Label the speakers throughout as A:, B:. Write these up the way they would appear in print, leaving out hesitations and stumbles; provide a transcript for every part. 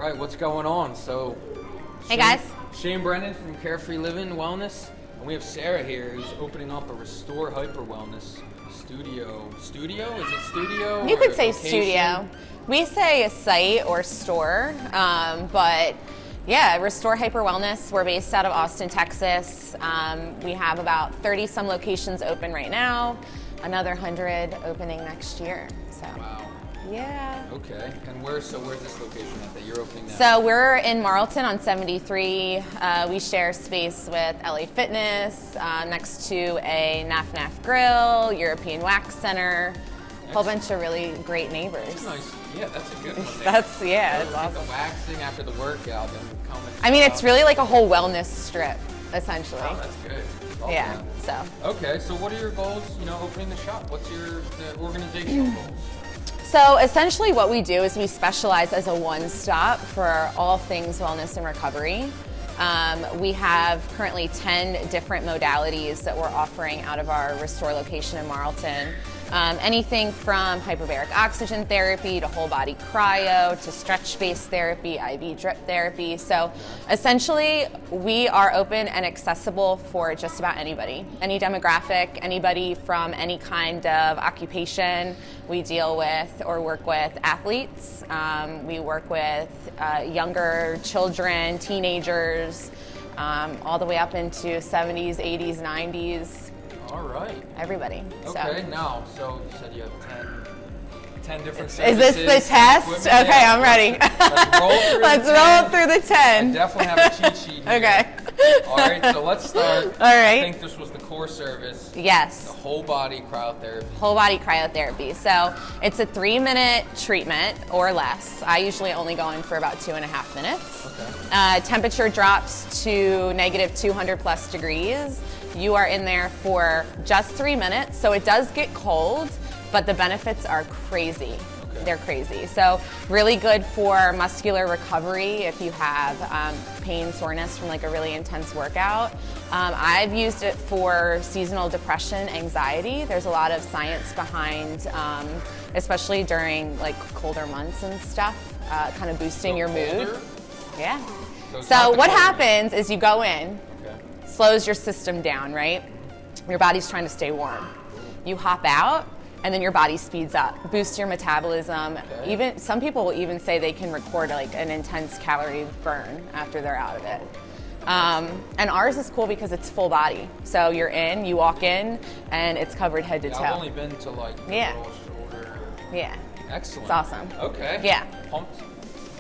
A: right, what's going on? So,
B: hey guys.
A: Shane Brennan from Carefree Livin Wellness, and we have Sarah here who's opening up a Restore Hyper Wellness studio. Studio? Is it studio?
B: You could say
A: location?
B: studio. We say a site or store, but yeah, Restore Hyper Wellness. We're based out of Austin, Texas. We have about 30 some locations open right now. Another 100 opening next year. So.
A: Wow.
B: Yeah.
A: Okay. And where's this location at that you're opening now?
B: So we're in Marlton on 73. We share space with LA Fitness, next to a NAF Grill, European Wax Center, a whole bunch of really great neighbors.
A: That's nice. Yeah, that's a good one.
B: That's awesome.
A: The waxing after the workout, then come and
B: I mean, it's really like a whole wellness strip, essentially.
A: Oh, that's good. Love
B: Yeah.
A: that.
B: So.
A: Okay, so what are your goals? Opening the shop. What's the organizational goals?
B: So essentially what we do is we specialize as a one-stop for all things wellness and recovery. We have currently 10 different modalities that we're offering out of our Restore location in Marlton. Anything from hyperbaric oxygen therapy to whole body cryo to stretch-based therapy, IV drip therapy. So essentially we are open and accessible for just about anybody, any demographic, anybody from any kind of occupation. We deal with or work with athletes. We work with younger children, teenagers, all the way up into 70s, 80s, 90s.
A: All right.
B: Everybody.
A: Okay, now, so you said you have 10 different services.
B: Is this the test? Okay,
A: yeah.
B: I'm ready.
A: Let's roll through
B: Let's
A: the 10.
B: roll through the 10.
A: I definitely have a cheat sheet here.
B: Okay.
A: All right, so let's start.
B: All right.
A: I think this was the core service.
B: Yes.
A: The whole body cryotherapy.
B: Whole body cryotherapy. So it's a 3-minute treatment or less. I usually only go in for about 2.5 minutes.
A: Okay.
B: Temperature drops to negative 200 plus degrees. You are in there for just 3 minutes, so it does get cold, but the benefits are crazy.
A: Okay.
B: They're crazy. So really good for muscular recovery if you have pain, soreness from like a really intense workout. I've used it for seasonal depression, anxiety. There's a lot of science behind, especially during like colder months and stuff, kind of boosting your mood. Yeah. So what happens is you go in, slows your system down, right? Your body's trying to stay warm. You hop out, and then your body speeds up, boosts your metabolism.
A: Okay.
B: Even some people will even say they can record like an intense calorie burn after they're out of it. And ours is cool because it's full body. So you're in, you walk in, and it's covered head to toe.
A: I've only been to like middle, shoulder.
B: Yeah.
A: Excellent.
B: It's awesome.
A: Okay.
B: Yeah.
A: Pumped.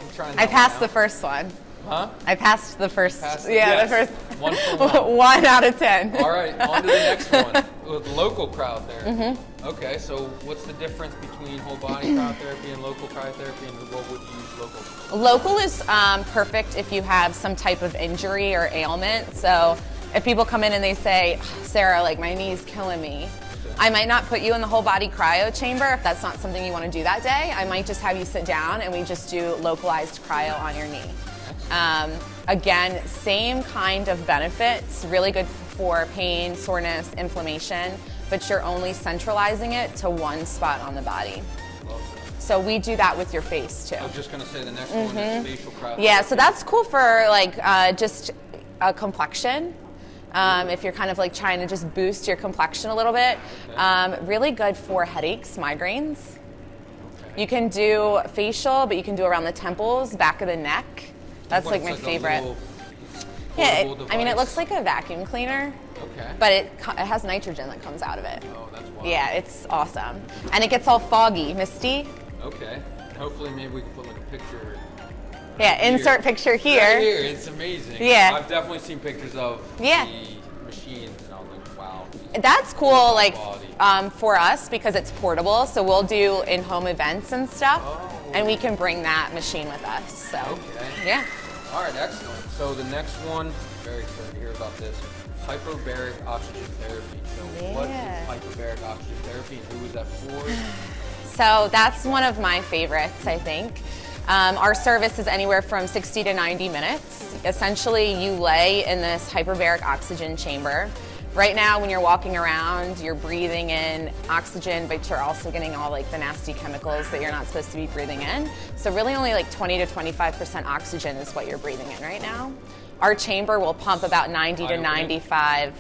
A: I'm trying.
B: I passed the first one.
A: Huh?
B: I passed the first.
A: Yes.
B: The first.
A: 1 for 1.
B: 1 out of 10.
A: All right, on to the next one with local cryotherapy. Okay, so what's the difference between whole body cryotherapy and local cryotherapy, and what would you use local for?
B: Local is perfect if you have some type of injury or ailment. So if people come in and they say, Sarah, like my knee's killing me, I might not put you in the whole body cryo chamber if that's not something you want to do that day. I might just have you sit down and we just do localized cryo on your knee. Again, same kind of benefits, really good for pain, soreness, inflammation, but you're only centralizing it to one spot on the body. So we do that with your face too.
A: I was just going to say the next one is facial cryotherapy.
B: Yeah, so that's cool for like just a complexion. If you're kind of like trying to just boost your complexion a little bit. Really good for headaches, migraines. You can do facial, but you can do around the temples, back of the neck. That's like my favorite. Yeah, I mean, it looks like a vacuum cleaner, but it has nitrogen that comes out of it.
A: Oh, that's wild.
B: Yeah, it's awesome. And it gets all foggy, misty.
A: Okay. Maybe we can put like a picture.
B: Yeah, insert picture here.
A: Right here, it's amazing.
B: Yeah.
A: I've definitely seen pictures of the machines, and I'm like, wow.
B: That's cool, like for us because it's portable. So we'll do in-home events and stuff, and we can bring that machine with us. So, yeah.
A: All right, excellent. So the next one, very excited to hear about this. Hyperbaric oxygen therapy. So what is hyperbaric oxygen therapy, and who is that for?
B: So that's one of my favorites, I think. Our service is anywhere from 60 to 90 minutes. Essentially, you lay in this hyperbaric oxygen chamber Right now, when you're walking around, you're breathing in oxygen, but you're also getting all like the nasty chemicals that you're not supposed to be breathing in. So really only like 20 to 25% oxygen is what you're breathing in right now. Our chamber will pump about 90 to 95%.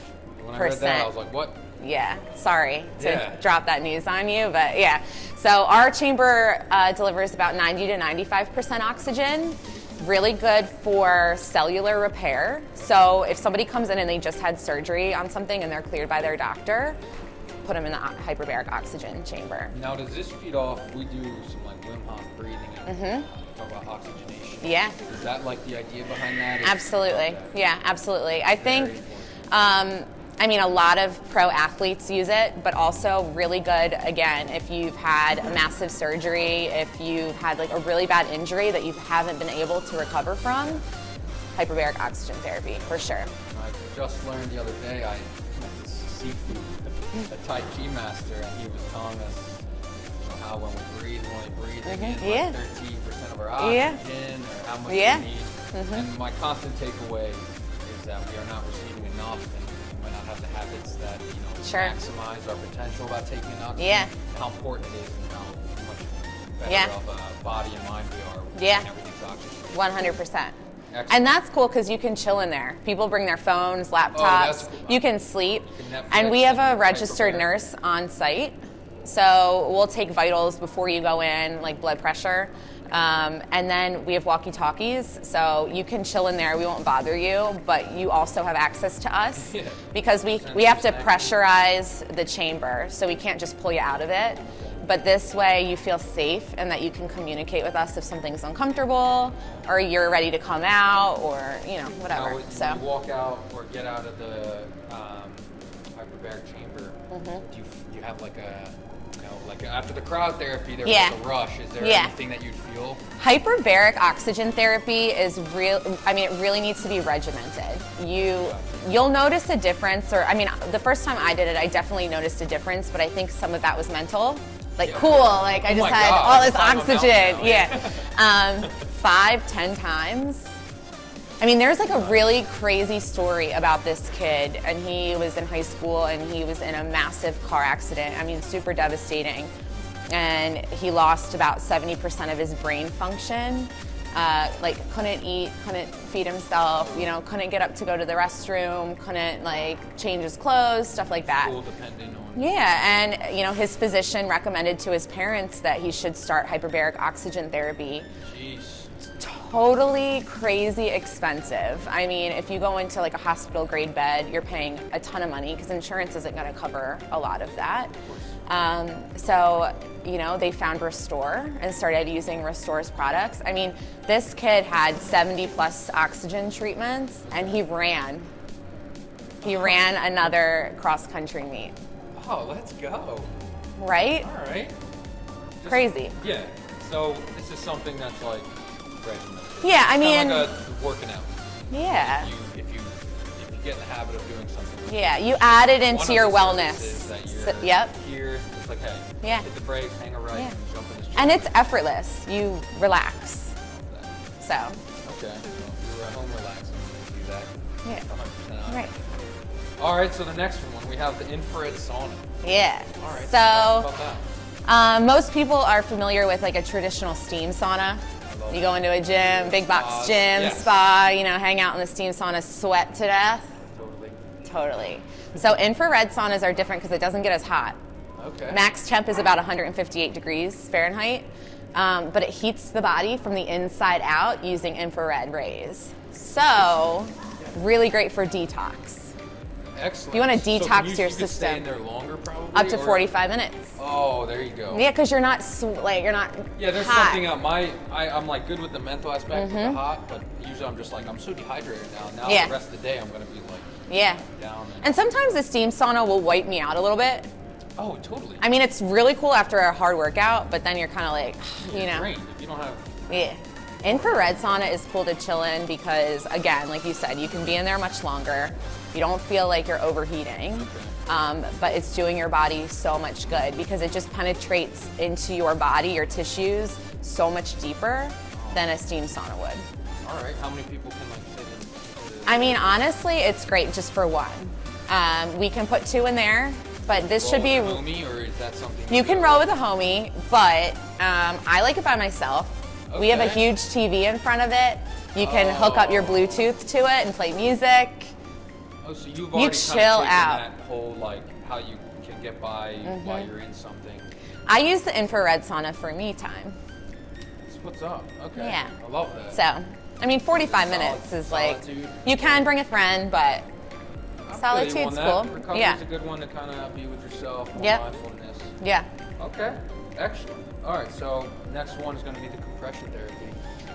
A: When I heard that, I was like, what?
B: Yeah, sorry to drop that news on you, but yeah. So our chamber delivers about 90 to 95% oxygen. Really good for cellular repair. So if somebody comes in and they just had surgery on something and they're cleared by their doctor, put them in the hyperbaric oxygen chamber.
A: Now, does this feed off? We do some like Wim Hof breathing and talk about oxygenation.
B: Yeah.
A: Is that like the idea behind that?
B: Absolutely.
A: Okay.
B: Yeah, absolutely. I think, I mean, a lot of pro athletes use it, but also really good, again, if you've had a massive surgery, if you've had like a really bad injury that you haven't been able to recover from, hyperbaric oxygen therapy, for sure.
A: I just learned the other day, I met this seafood, a Tai Chi master, and he was telling us how when we breathe, we're only breathing in like 13% of our oxygen, or how much we need. And my constant takeaway is that we are not receiving enough, and we might not have the habits that maximize our potential about taking in oxygen. How important it is, and how much better of a body and mind we are when everything's oxygen.
B: 100%. Excellent. And that's cool because you can chill in there. People bring their phones, laptops, you can sleep. And we have a registered nurse on site. So we'll take vitals before you go in, like blood pressure. And then we have walkie-talkies, so you can chill in there. We won't bother you, but you also have access to us because we have to pressurize the chamber, so we can't just pull you out of it. But this way you feel safe and that you can communicate with us if something's uncomfortable or you're ready to come out or, whatever.
A: Now, when you walk out or get out of the hyperbaric chamber, do you have like a, like after the cryotherapy, there's like a rush. Is there anything that you'd feel?
B: Hyperbaric oxygen therapy is real. I mean, it really needs to be regimented. You'll notice a difference, or I mean, the first time I did it, I definitely noticed a difference, but I think some of that was mental. Like, cool, like I just had all this oxygen. 5-10 times. I mean, there's like a really crazy story about this kid, and he was in high school and he was in a massive car accident. I mean, super devastating. And he lost about 70% of his brain function. Like couldn't eat, couldn't feed himself, couldn't get up to go to the restroom, couldn't like change his clothes, stuff like that.
A: School dependent on.
B: Yeah, and his physician recommended to his parents that he should start hyperbaric oxygen therapy.
A: Jeez.
B: Totally crazy expensive. I mean, if you go into like a hospital grade bed, you're paying a ton of money because insurance isn't going to cover a lot of that. So, they found Restore and started using Restore's products. I mean, this kid had 70 plus oxygen treatments and he ran another cross-country meet.
A: Oh, let's go.
B: Right?
A: All right.
B: Crazy.
A: Yeah. So this is something that's like regimented.
B: Yeah, I mean,
A: like working out.
B: Yeah.
A: If you get in the habit of doing something.
B: Yeah, you add it into your wellness.
A: Yep. Here, it's like, hey, hit the brakes, hang a right, and jump in this chair.
B: And it's effortless. You relax. So.
A: Okay. So if you're at home relaxing, you do that.
B: Yeah.
A: 100%.
B: Right.
A: All right. So the next one, we have the infrared sauna.
B: Yeah.
A: All right.
B: So.
A: Talk about that.
B: Most people are familiar with like a traditional steam sauna. You go into a gym, big box gym, spa, hang out in the steam sauna, sweat to death. Totally. So infrared saunas are different because it doesn't get as hot.
A: Okay.
B: Max temp is about 158 degrees Fahrenheit, but it heats the body from the inside out using infrared rays. So, really great for detox.
A: Excellent.
B: You want to detox your
A: You
B: system.
A: stay in there longer, probably.
B: Up to 45 minutes.
A: Oh, there you go.
B: Yeah, because you're not
A: Yeah, there's
B: hot.
A: something on I'm like good with the mental aspect of the hot, but usually I'm just like I'm so dehydrated now. Now the rest of the day I'm gonna be like down.
B: And sometimes the steam sauna will wipe me out a little bit.
A: Oh, totally.
B: I mean, it's really cool after a hard workout, but then you're kind of like,
A: drained if you don't have.
B: Yeah. Infrared sauna is cool to chill in because, again, like you said, you can be in there much longer. You don't feel like you're overheating, but it's doing your body so much good because it just penetrates into your body, your tissues, so much deeper than a steam sauna would.
A: All right. How many people can fit in?
B: I mean, honestly, it's great just for one. We can put 2 in there, but this should be.
A: Roll with a homie, or is that something
B: You can roll with a homie, but I like it by myself. Okay. We have a huge TV in front of it. You can hook up your Bluetooth to it and play music.
A: Oh, so you've already
B: chill
A: kind of taken
B: out.
A: that whole, like, how you can get by while you're in something.
B: I use the infrared sauna for me time.
A: That's what's up. Okay.
B: Yeah.
A: I love that.
B: So, I mean, 45 minutes is like, you can bring a friend, but solitude's cool.
A: Recovery's a good one to kind of be with yourself, mindfulness.
B: Yeah.
A: Okay. Excellent. All right, so next one is going to be the compression therapy.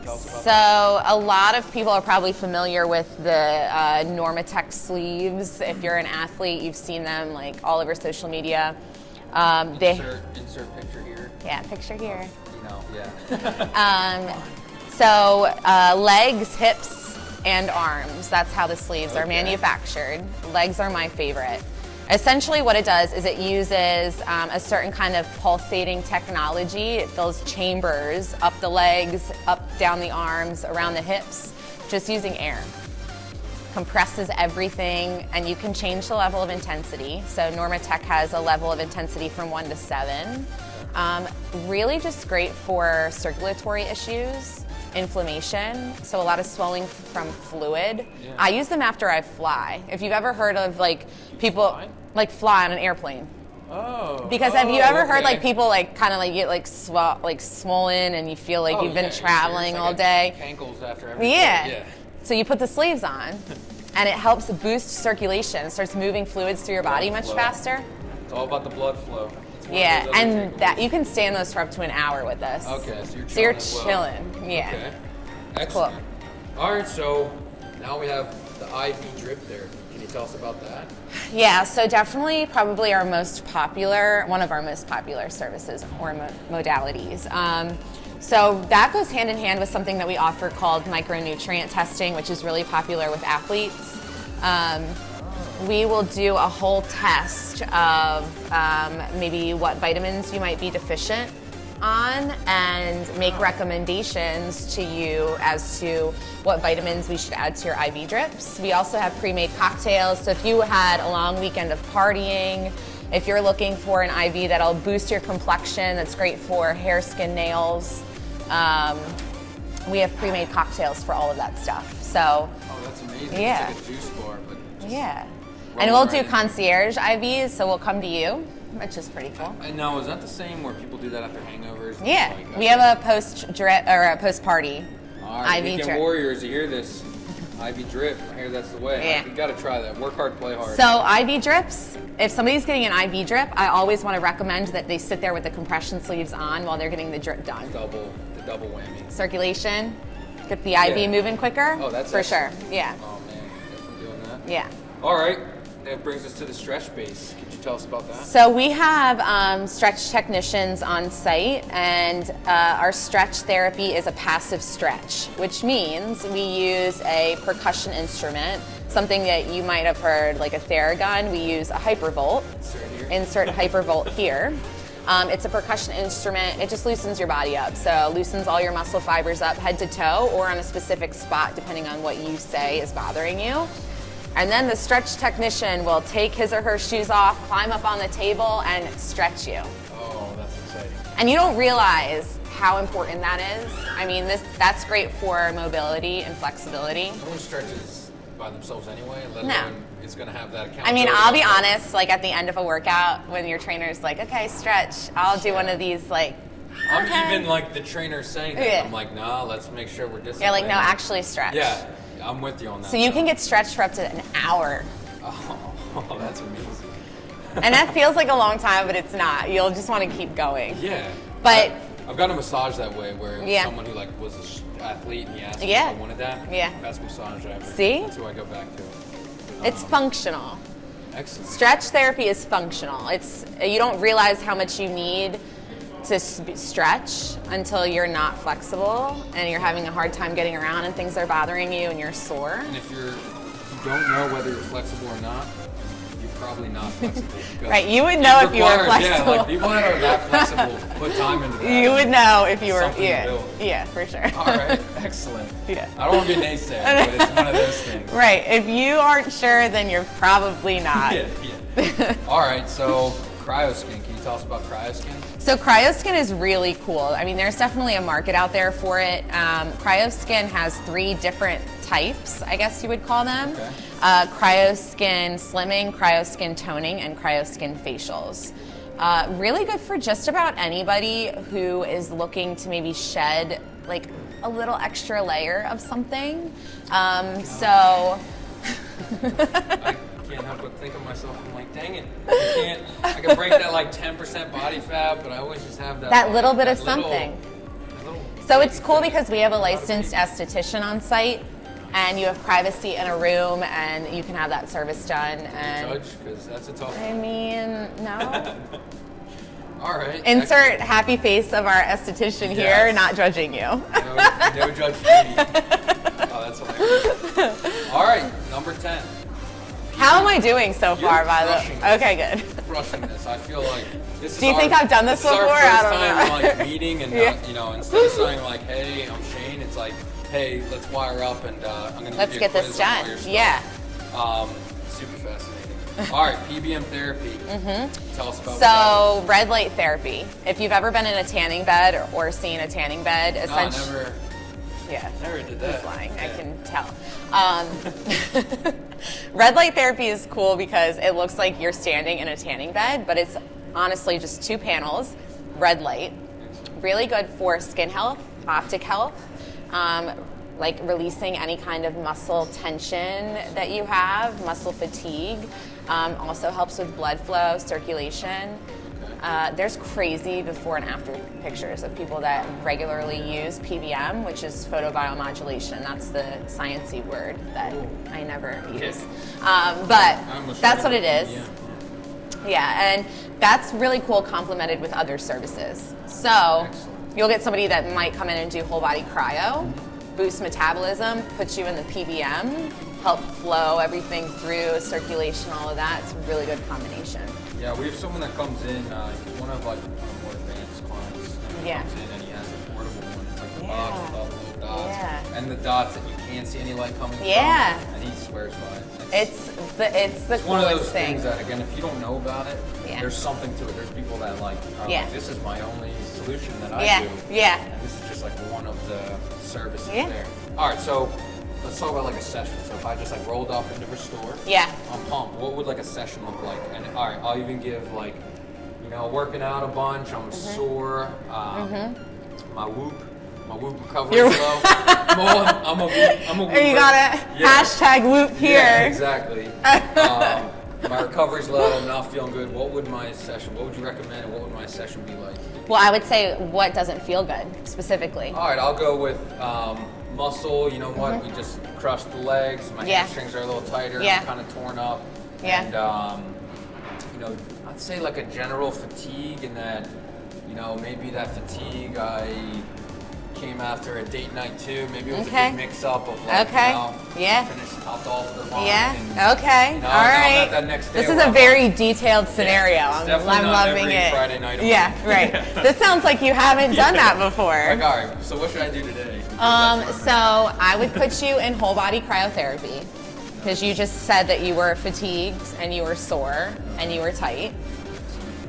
A: Tell us about
B: So a lot of people are probably familiar with the Normatec sleeves. If you're an athlete, you've seen them like all over social media.
A: Insert picture here.
B: Yeah, picture here.
A: You know, yeah.
B: So legs, hips, and arms. That's how the sleeves are manufactured. Legs are my favorite. Essentially what it does is it uses a certain kind of pulsating technology. It fills chambers up the legs, up down the arms, around the hips, just using air. Compresses everything, and you can change the level of intensity. So Normatec has a level of intensity from 1 to 7. Really just great for circulatory issues, inflammation, so a lot of swelling from fluid. Yeah. I use them after I fly. If you've ever heard of like people like fly on an airplane.
A: Oh.
B: Because have you ever heard like people like kind of like get like swollen and you feel like you've been traveling all day?
A: Ankles after every
B: yeah. So you put the sleeves on and it helps boost circulation. It starts moving fluids through your body much faster.
A: It's all about the blood flow.
B: Yeah, and that you can stay in those for up to an hour with this.
A: Okay,
B: so you're chilling. Yeah.
A: Okay. Excellent. Cool. All right, so now we have the IV drip there. Can you tell us about that?
B: Yeah, so definitely probably one of our most popular services or modalities. So that goes hand in hand with something that we offer called micronutrient testing, which is really popular with athletes. We will do a whole test of maybe what vitamins you might be deficient on and make recommendations to you as to what vitamins we should add to your IV drips. We also have pre-made cocktails, so if you had a long weekend of partying, if you're looking for an IV that'll boost your complexion, that's great for hair, skin, nails, we have pre-made cocktails for all of that stuff. So,
A: that's amazing.
B: Yeah.
A: It's like a juice bar, but
B: and we'll do concierge IVs, so we'll come to you, which is pretty cool.
A: And now, is that the same where people do that after hangovers?
B: Yeah,
A: like
B: we have a post-drip or a post-party
A: all right,
B: IV
A: weekend
B: drip.
A: Warriors, you hear this? IV drip. I hear that's the way.
B: Yeah.
A: You got to try that. Work hard, play hard.
B: So IV drips, if somebody's getting an IV drip, I always want to recommend that they sit there with the compression sleeves on while they're getting the drip done.
A: The double whammy.
B: Circulation, get the IV moving quicker.
A: Oh, that's
B: for
A: excellent.
B: sure. Yeah.
A: Oh man, definitely doing that.
B: Yeah.
A: All right. That brings us to the stretch base. Could you tell us about that?
B: So we have stretch technicians on site, and our stretch therapy is a passive stretch, which means we use a percussion instrument, something that you might have heard like a Theragun. We use a Hypervolt. Insert Hypervolt here. It's a percussion instrument. It just loosens your body up. So loosens all your muscle fibers up head to toe or on a specific spot depending on what you say is bothering you. And then the stretch technician will take his or her shoes off, climb up on the table, and stretch you.
A: Oh, that's exciting.
B: And you don't realize how important that is. I mean, that's great for mobility and flexibility.
A: No one stretches by themselves anyway, let alone is going to have that accountability.
B: I mean, I'll be honest, like at the end of a workout, when your trainer's like, okay, stretch, I'll do one of these like,
A: I'm even like the trainer saying that. I'm like, nah, let's make sure we're disciplined.
B: Yeah, like, no, actually stretch.
A: Yeah. I'm with you on that.
B: So you can get stretched for up to an hour.
A: Oh, that's amazing.
B: And that feels like a long time, but it's not. You'll just want to keep going.
A: Yeah.
B: But
A: I've got a massage that way where someone who like was an athlete and he asked me if I wanted that.
B: Yeah.
A: Best massage ever.
B: See?
A: That's who I go back to.
B: It's functional.
A: Excellent.
B: Stretch therapy is functional. You don't realize how much you need to stretch until you're not flexible and you're having a hard time getting around and things are bothering you and you're sore.
A: And if you don't know whether you're flexible or not, you probably not flexible. Because
B: right, you would know if you were flexible.
A: Yeah, like people that are that flexible put time into that.
B: You would know if you were,
A: Something to build.
B: yeah, for sure.
A: All right, excellent.
B: Yeah.
A: I don't want to be a naysayer, but it's one of those things.
B: Right, if you aren't sure, then you're probably not.
A: Yeah. All right, so CryoSkin. Can you tell us about CryoSkin?
B: So CryoSkin is really cool. I mean, there's definitely a market out there for it. CryoSkin has 3 different types, I guess you would call them.
A: Okay.
B: CryoSkin Slimming, CryoSkin Toning, and CryoSkin Facials. Really good for just about anybody who is looking to maybe shed like a little extra layer of something. So.
A: I can't help but think of myself. I'm like, dang it! I can break that like 10% body fat, but I always just have that
B: little bit of
A: little,
B: something. So it's cool because we have a licensed esthetician on site, and you have privacy in a room, and you can have that service done. And
A: judge, because that's a tough.
B: I mean, no.
A: All right.
B: Insert happy face of our esthetician here, not judging you.
A: No judge me. Oh, that's hilarious. All right, number 10.
B: How am I doing so far,
A: You're
B: by
A: crushing
B: the way?
A: this.
B: Okay, good.
A: Crushing this. I feel like this is.
B: Do you think I've done this before?
A: Our
B: I
A: first
B: don't
A: time
B: know.
A: like meeting, and not, instead of saying like, "Hey, I'm Shane," it's like, "Hey, let's wire up, and I'm gonna
B: Let's
A: give you a
B: get this
A: quiz on all
B: done.
A: your stuff."
B: Yeah.
A: Super fascinating. All right, PBM therapy. Tell us about.
B: So red light therapy. If you've ever been in a tanning bed or seen a tanning bed, essentially.
A: No, never.
B: Yeah.
A: Never did that.
B: He's lying.
A: Yeah.
B: I can tell. Red light therapy is cool because it looks like you're standing in a tanning bed, but it's honestly just 2 panels, red light. Really good for skin health, optic health, like releasing any kind of muscle tension that you have, muscle fatigue. Also helps with blood flow, circulation. There's crazy before and after pictures of people that regularly use PBM, which is photobiomodulation. That's the sciencey word that I never use. But that's what it is. Yeah, and that's really cool complemented with other services. So you'll get somebody that might come in and do whole body cryo, boost metabolism, put you in the PBM, help flow everything through, circulation, all of that. It's a really good combination.
A: Yeah, we have someone that comes in, he's one of like our more advanced clients. He comes in and he has a portable one. It's like the box with all the little dots. And the dots that you can't see any light coming from. And he swears by it.
B: It's the
A: one of those
B: coolest thing.
A: things that, again, if you don't know about it, there's something to it. There's people that like, like, this is my only solution that I do. And this is just like one of the services there. All right, so let's talk about like a session. So if I just like rolled up into Restore, I'm pumped. What would like a session look like? And all right, I'll even give like, working out a bunch. I'm sore. My whoop recovery is low. I'm a whoop.
B: You got it. Hashtag whoop here.
A: Yeah, exactly. My recovery's low. I'm not feeling good. What would you recommend, and what would my session be like?
B: Well, I would say what doesn't feel good specifically.
A: All right, I'll go with muscle. You know what? We just crushed the legs. My hamstrings are a little tighter. I'm kind of torn up. And I'd say like a general fatigue, and that maybe that fatigue I came after a date night too. Maybe it was a big mix up of like finished topped off the line.
B: All right.
A: That next day
B: this is a very detailed scenario. I'm loving
A: every
B: it.
A: Friday night.
B: This sounds like you haven't done that before.
A: Like, all right, so what should I do today?
B: So I would put you in whole body cryotherapy because you just said that you were fatigued and you were sore and you were tight.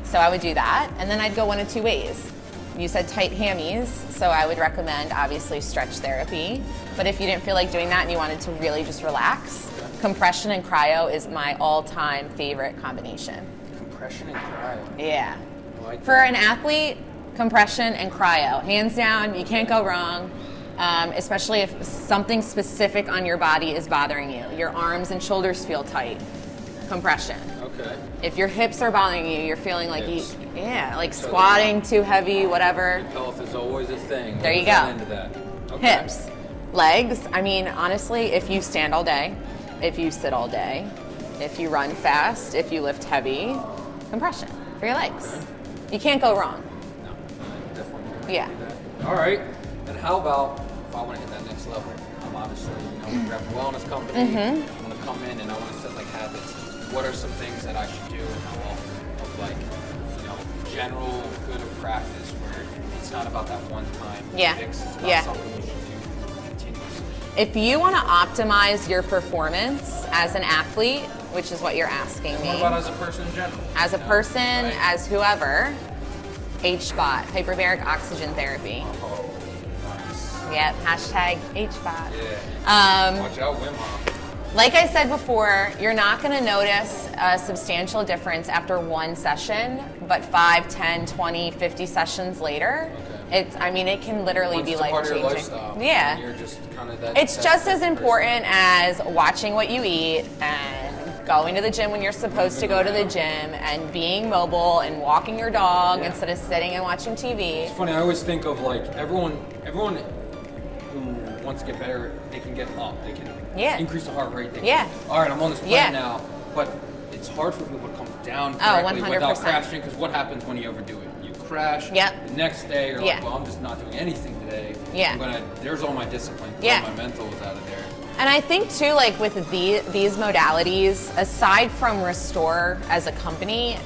B: So I would do that, and then I'd go one of 2 ways. You said tight hammies, so I would recommend obviously stretch therapy. But if you didn't feel like doing that and you wanted to really just relax, compression and cryo is my all-time favorite combination.
A: Compression and cryo.
B: Yeah.
A: I like
B: For an athlete, compression and cryo, hands down, you can't go wrong. Especially if something specific on your body is bothering you. Your arms and shoulders feel tight. Compression.
A: Okay.
B: If your hips are bothering you, you're feeling like squatting too heavy, whatever.
A: Hip health is always a thing.
B: There you go.
A: Into that. Okay.
B: Hips, legs. I mean, honestly, if you stand all day, if you sit all day, if you run fast, if you lift heavy, compression for your legs.
A: Okay.
B: You can't go wrong.
A: No, I definitely
B: Yeah.
A: do that. All right. And how about if I want to hit that next level? I'm obviously, we rep a wellness company. I want to come in and I want to set like habits. what are some things that I should do and how often of like, you know, general good of practice where it's not about that one time fix, it's about something you should do continuously.
B: If you want to optimize your performance as an athlete, which is what you're asking me.
A: What about as a person in general?
B: As a person, as whoever, HBOT, Hyperbaric Oxygen Therapy.
A: Oh, nice.
B: Yep, hashtag HBOT.
A: Yeah. Watch out, Wim Hof.
B: Like I said before, you're not going to notice a substantial difference after one session, but 5, 10, 20, 50 sessions later, it can literally be life-changing. Yeah.
A: You're just kind of
B: it's just as important as watching what you eat and going to the gym when you're supposed to go to the gym and being mobile and walking your dog instead of sitting and watching TV.
A: It's funny, I always think of like everyone who wants to get better, they can get up, they can increase the heart rate. They can, all right, I'm on this plan now, but it's hard for people to come down correctly without crashing, because what happens when you overdo it? You crash, the next day you're like, well, I'm just not doing anything today. There's all my discipline, all my mental is out of there.
B: And I think too, like with these modalities, aside from Restore as a company,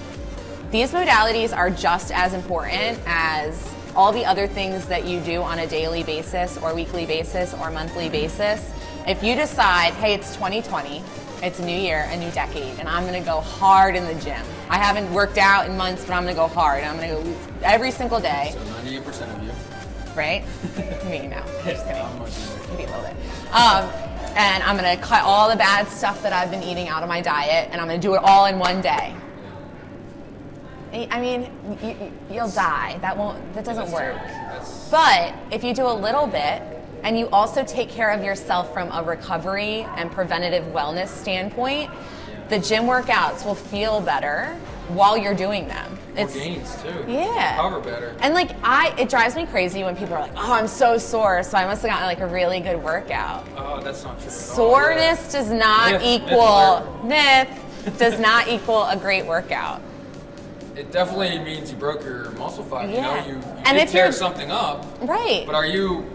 B: these modalities are just as important as all the other things that you do on a daily basis or weekly basis or monthly basis. If you decide, hey, it's 2020, it's a new year, a new decade, and I'm gonna go hard in the gym. I haven't worked out in months, but I'm gonna go hard. I'm gonna go every single day.
A: So 98% of you.
B: Right? Me, no. Just kidding. Maybe a little bit. And I'm gonna cut all the bad stuff that I've been eating out of my diet, and I'm gonna do it all in one day. I mean, you'll die. That doesn't work. But if you do a little bit, and you also take care of yourself from a recovery and preventative wellness standpoint, the gym workouts will feel better while you're doing them.
A: More gains too.
B: Yeah.
A: Recover better.
B: And like it drives me crazy when people are like, oh, I'm so sore, so I must have gotten like a really good workout.
A: Oh, that's not true.
B: Soreness does not equal does not equal a great workout.
A: It definitely means you broke your muscle fiber.
B: Yeah.
A: You know, you did tear something up.
B: Right.
A: But are you,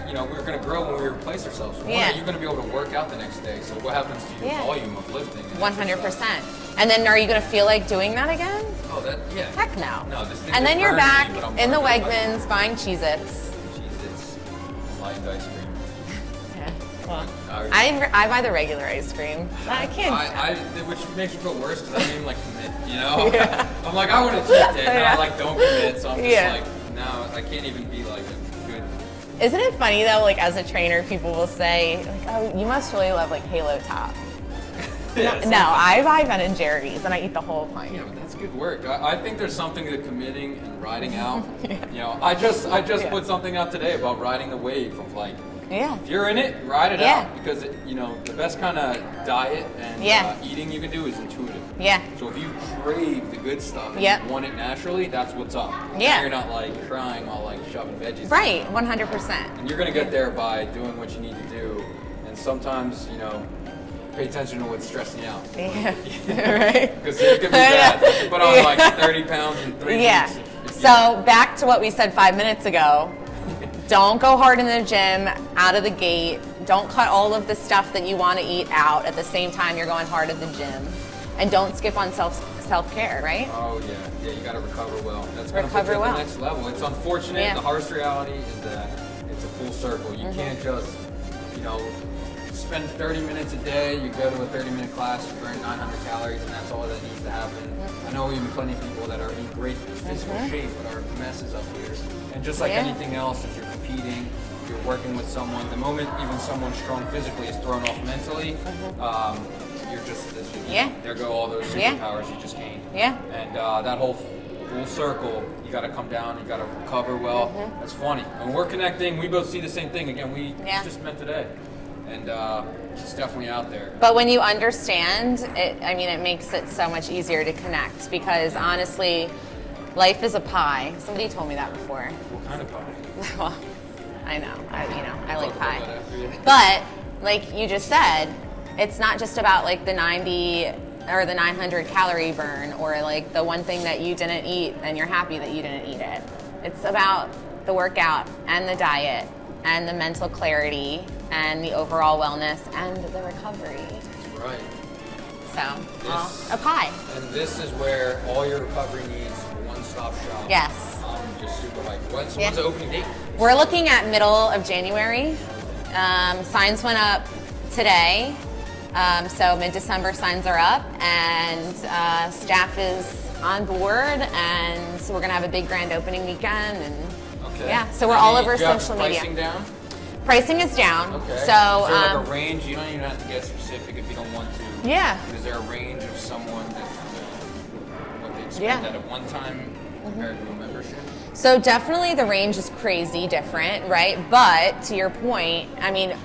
A: we're going to grow when we replace ourselves. So when are you going to be able to work out the next day? So what happens to your volume of lifting?
B: 100%. And then are you going to feel like doing that again?
A: Oh,
B: Heck no.
A: No, this thing
B: and then you're back in the
A: Wegmans
B: Wegmans buying Cheez-Its.
A: Cheez-Its. Light ice cream.
B: Yeah. Well, I buy the regular ice cream. I can't.
A: Which makes me feel worse because I didn't even commit, I'm like, I want to cheat day, and I don't commit, so I'm just like, no, I can't even be like a good.
B: Isn't it funny though, like as a trainer, people will say, like, oh, you must really love like Halo Top. No, I buy Ben and Jerry's and I eat the whole pint.
A: Yeah, but that's good work. I think there's something to committing and riding out. I just put something out today about riding the wave of like, if you're in it, ride it out, because the best kind of diet and eating you can do is intuitive. So if you crave the good stuff and you want it naturally, that's what's up. Now you're not like crying while like shoving veggies.
B: Right, 100%.
A: And you're gonna get there by doing what you need to do. And sometimes, pay attention to what's stressing you out.
B: Right.
A: Because it could be bad. You can put on like 30 pounds in 3 weeks.
B: So back to what we said 5 minutes ago. Don't go hard in the gym out of the gate. Don't cut all of the stuff that you want to eat out at the same time you're going hard at the gym. And don't skip on self-care, right?
A: Oh yeah, you got to recover well. That's going to put you at the next level. It's unfortunate. The harsh reality is that it's a full circle. You can't just, spend 30 minutes a day, you go to a 30-minute class, you burn 900 calories, and that's all that needs to happen. I know even plenty of people that are in great physical shape but are messes up here. And just like anything else, if you're competing, you're working with someone, the moment even someone strong physically is thrown off mentally, you're just, there go all those superpowers you just gained. And that whole full circle, you got to come down, you got to recover well. That's funny. When we're connecting, we both see the same thing. Again, we just met today. And it's definitely out there.
B: But when you understand it, it makes it so much easier to connect, because honestly, life is a pie. Somebody told me that before.
A: What kind of pie?
B: Well, I know. I like pie. But like you just said, it's not just about like the 90 or the 900 calorie burn, or like the one thing that you didn't eat and you're happy that you didn't eat it. It's about the workout and the diet and the mental clarity and the overall wellness and the recovery.
A: Right.
B: So, a pie.
A: And this is where all your recovery needs, one-stop shop.
B: Yes.
A: I'm just super hyped. When's the opening date?
B: We're looking at middle of January. Signs went up today. So mid-December signs are up, and staff is on board, and so we're gonna have a big grand opening weekend, and yeah, so we're all over social media.
A: Pricing down?
B: Pricing is down.
A: Okay.
B: So
A: is there like a range? You don't even have to get specific if you don't want to.
B: Yeah.
A: Is there a range of someone that what they spend at a one time compared to a membership?
B: So definitely the range is crazy different, right? But to your point, I mean,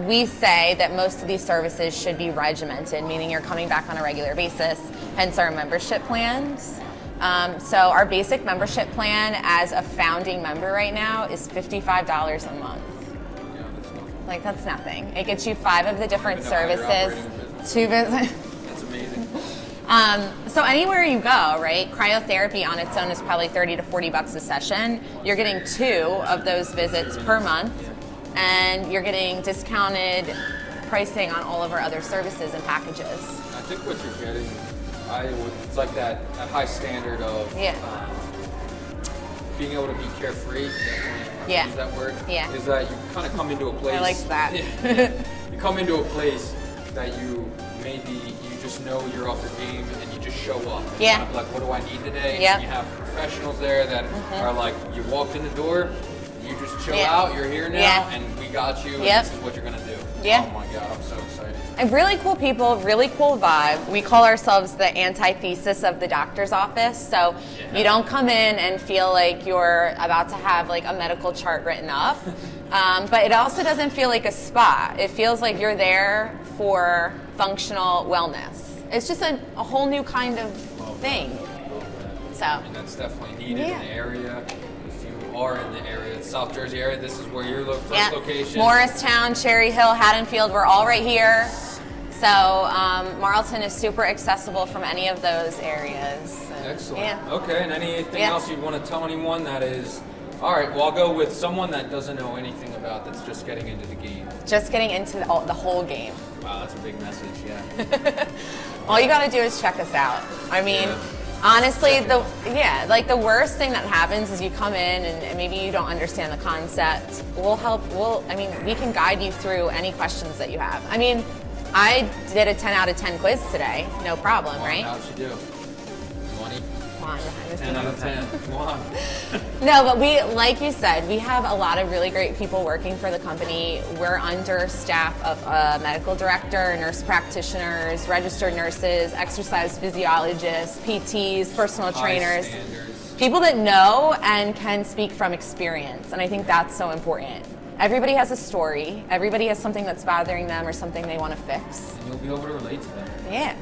B: we say that most of these services should be regimented, meaning you're coming back on a regular basis, hence our membership plans. So our basic membership plan as a founding member right now is $55 a month.
A: Yeah, that's nothing.
B: Like, that's nothing. It gets you 5 of the different services.
A: That's amazing.
B: So anywhere you go, right? Cryotherapy on its own is probably $30 to $40 a session. You're getting 2 of those visits per month, and you're getting discounted pricing on all of our other services and packages.
A: I think what you're getting, it's like that high standard of being able to be carefree. Use that word.
B: Yeah.
A: Is that you kind of come into a place.
B: I like that.
A: You come into a place that you just know you're off your game and you just show up.
B: Yeah.
A: Kind of like, what do I need today?
B: Yep.
A: And you have professionals there that are like, you walked in the door, you just chill out, you're here now, and we got you, and this is what you're going to do.
B: Yeah.
A: Oh my God, I'm so excited.
B: And really cool people, really cool vibe. We call ourselves the antithesis of the doctor's office. So you don't come in and feel like you're about to have like a medical chart written up. But it also doesn't feel like a spa. It feels like you're there for functional wellness. It's just a whole new kind of thing. So.
A: And that's definitely needed in the area. If you are in the area, South Jersey area, this is where your first location.
B: Morristown, Cherry Hill, Haddonfield, we're all right here. So Marlton is super accessible from any of those areas.
A: Excellent. Okay, and anything else you'd want to tell anyone that is, all right, well, I'll go with someone that doesn't know anything about, that's just getting into the game.
B: Just getting into the whole game.
A: Wow, that's a big message, yeah.
B: All you got to do is check us out. I mean, honestly, the worst thing that happens is you come in and maybe you don't understand the concept. We'll help. We can guide you through any questions that you have. I mean, I did a 10 out of 10 quiz today, no problem, right?
A: How'd you do? 20?
B: Come on, behind the
A: 10 out of 10. Come on.
B: No, but like you said, we have a lot of really great people working for the company. We're under staff of a medical director, nurse practitioners, registered nurses, exercise physiologists, PTs, personal trainers.
A: Standards.
B: People that know and can speak from experience, and I think that's so important. Everybody has a story. Everybody has something that's bothering them or something they want to fix.
A: And you'll be able to relate to them.
B: Yeah.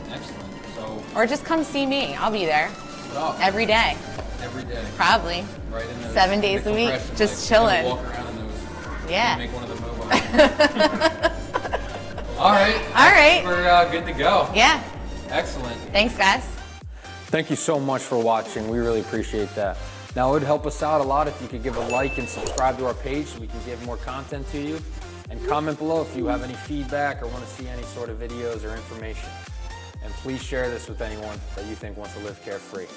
A: Excellent. So.
B: Or just come see me. I'll be there. Every day.
A: Every day.
B: Probably.
A: Right in those
B: 7 days a week, just chilling.
A: Walk around in those.
B: Yeah.
A: Make one of the mobile. All right.
B: All right.
A: We're good to go.
B: Yeah.
A: Excellent.
B: Thanks, guys.
A: Thank you so much for watching. We really appreciate that. Now, it would help us out a lot if you could give a like and subscribe to our page so we can give more content to you. And comment below if you have any feedback or want to see any sort of videos or information. And please share this with anyone that you think wants to live carefree.